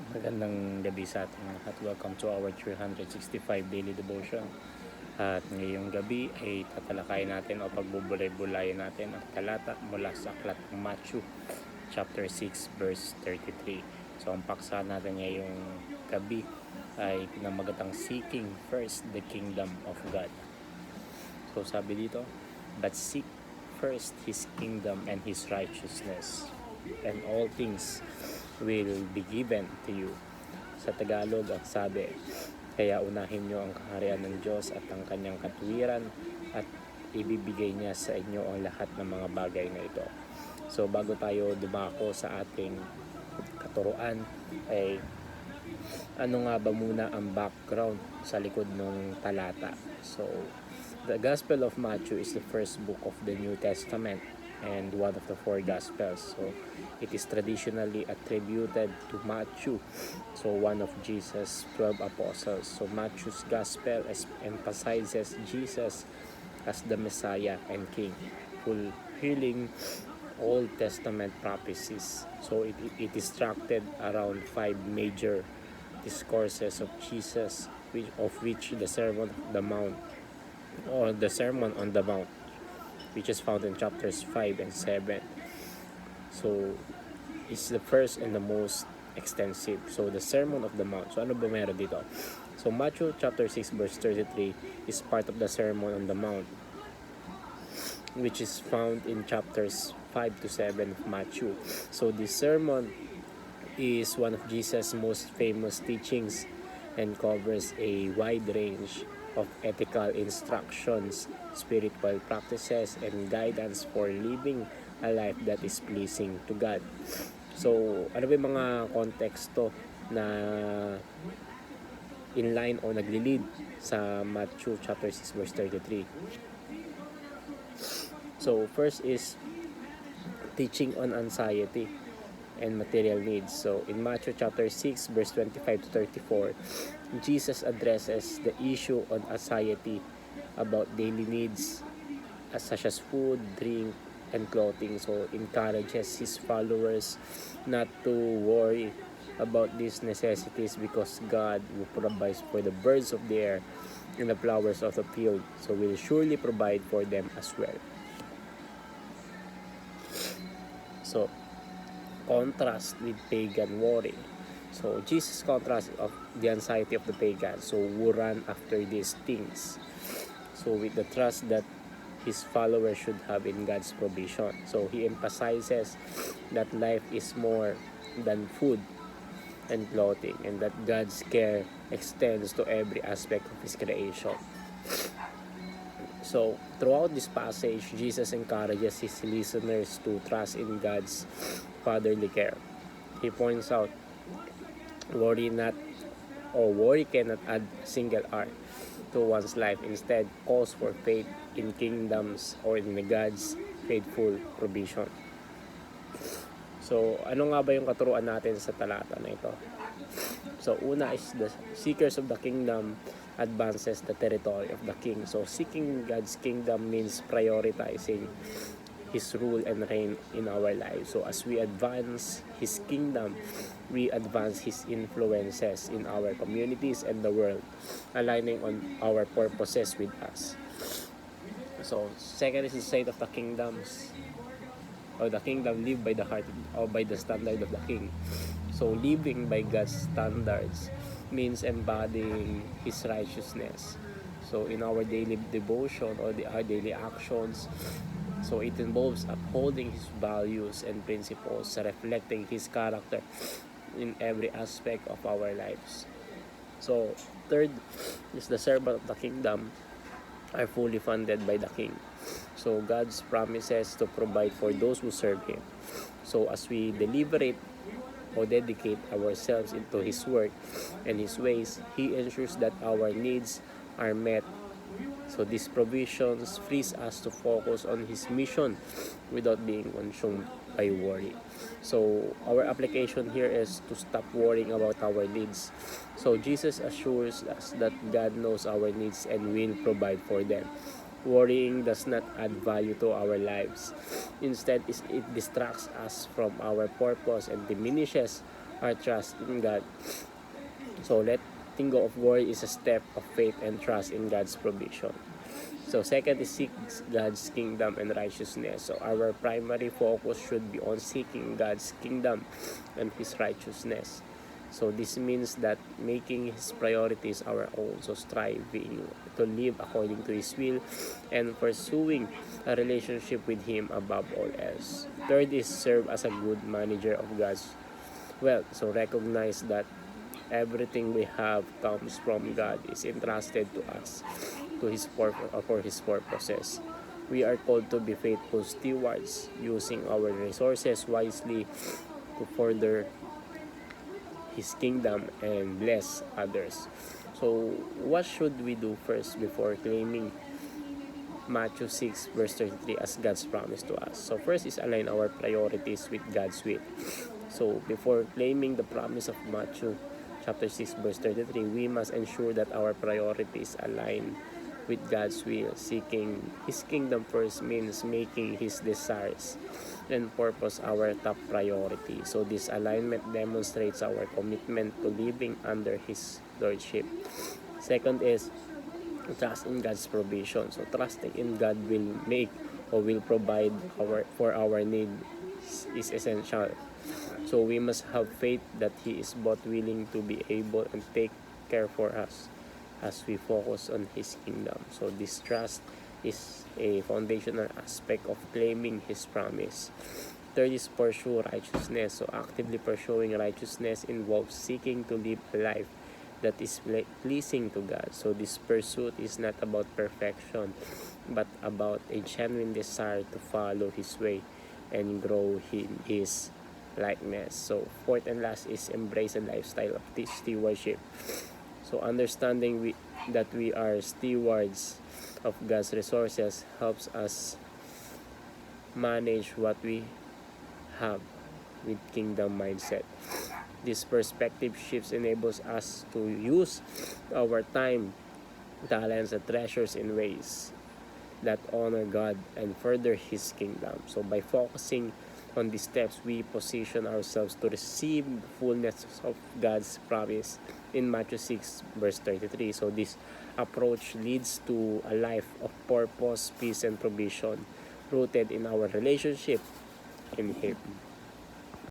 Magandang gabi sa ating lahat. Welcome to our 365 daily devotion. At ngayong gabi ay tatalakayin natin o pagbubulay-bulayin natin ang talata mula sa aklat ng Matthew chapter 6 verse 33. So ang paksa natin ngayong gabi ay pinamagatang seeking first the kingdom of God. So sabi dito, but seek first His kingdom and His righteousness, and all things will be given to you. Sa Tagalog ang sabi, kaya unahin nyo ang kaharian ng Diyos at ang kanyang katuwiran at ibibigay niya sa inyo ang lahat ng mga bagay na ito. So bago tayo dumako sa ating katuruan ay ano nga ba muna ang background sa likod ng talata. So the Gospel of Matthew is the first book of the New Testament and one of the four Gospels. So it is traditionally attributed to Matthew, so one of Jesus' 12 apostles. So Matthew's Gospel emphasizes Jesus as the Messiah and King, fulfilling Old Testament prophecies. So it is structured around 5 major discourses of Jesus, of which the Sermon on the Mount, or the Sermon on the Mount, which is found in chapters 5 and 7. So, it's the first and the most extensive. So, the Sermon of the Mount. So, ano ba meron dito? So, Matthew chapter 6 verse 33 is part of the Sermon on the Mount, which is found in chapters 5 to 7 of Matthew. So, this sermon is one of Jesus' most famous teachings and covers a wide range of ethical instructions, spiritual practices, and guidance for living a life that is pleasing to God. So, ano ba yung mga konteksto na inline o nagli-lead sa Matthew chapter 6 verse 33? So, first is teaching on anxiety and material needs. So in Matthew chapter 6 verse 25 to 34, Jesus addresses the issue on anxiety about daily needs such as food, drink, and clothing. So encourages his followers not to worry about these necessities because God will provide for the birds of the air and the flowers of the field. So will surely provide for them as well. So contrast with pagan worry. So Jesus contrasts of the anxiety of the pagans, so who run after these things, so with the trust that his followers should have in God's provision. So he emphasizes that life is more than food and clothing, and that God's care extends to every aspect of his creation. So throughout this passage, Jesus encourages his listeners to trust in God's fatherly care. He points out, worry cannot add a single hour to one's life. Instead, calls for faith in kingdoms or in God's faithful provision. So, ano nga ba yung katuruan natin sa talata na ito? So, una is the seekers of the kingdom advances the territory of the king. So, seeking God's kingdom means prioritizing His rule and reign in our lives. So as we advance His kingdom, we advance His influences in our communities and the world, aligning on our purposes with us. So second is the state of the kingdoms, or the kingdom live by the heart or by the standard of the king. So living by God's standards means embodying His righteousness. So in our daily devotion or our daily actions, so it involves upholding His values and principles, reflecting His character in every aspect of our lives. So third is the servant of the kingdom are fully funded by the king. So God's promises to provide for those who serve Him. So as we deliberate or dedicate ourselves into His work and His ways, He ensures that our needs are met. So these provisions frees us to focus on His mission without being consumed by worry. So our application here is to stop worrying about our needs. So Jesus assures us that God knows our needs and will provide for them. Worrying does not add value to our lives. Instead, it distracts us from our purpose and diminishes our trust in God. So letting go of worry is a step of faith and trust in God's provision. So second is seek God's kingdom and righteousness. So our primary focus should be on seeking God's kingdom and His righteousness. So this means that making His priorities our own. So striving to live according to His will and pursuing a relationship with Him above all else. Third is serve as a good manager of God's wealth. So recognize that everything we have comes from God, is entrusted to us to for His purposes. We are called to be faithful stewards, using our resources wisely to further His kingdom and bless others. So, what should we do first before claiming Matthew 6 verse 33 as God's promise to us? So, first is align our priorities with God's will. So, before claiming the promise of Matthew chapter 6 verse 33, we must ensure that our priorities align with God's will. Seeking His kingdom first means making His desires and purpose our top priority. So this alignment demonstrates our commitment to living under His lordship. Second is trust in God's provision. So trusting in God will make or will provide for our needs is essential. So we must have faith that He is both willing to be able and take care for us as we focus on His kingdom. So this trust is a foundational aspect of claiming His promise. Third is pursue righteousness. So actively pursuing righteousness involves seeking to live a life that is pleasing to God. So this pursuit is not about perfection, but about a genuine desire to follow His way and grow in His likeness. So fourth and last is embrace a lifestyle of stewardship. So understanding that we are stewards of God's resources helps us manage what we have with kingdom mindset. This perspective shifts enables us to use our time, talents, and treasures in ways that honor God and further His kingdom. So by focusing on these steps, we position ourselves to receive the fullness of God's promise in Matthew 6 verse 33. So this approach leads to a life of purpose, peace, and provision rooted in our relationship in Him.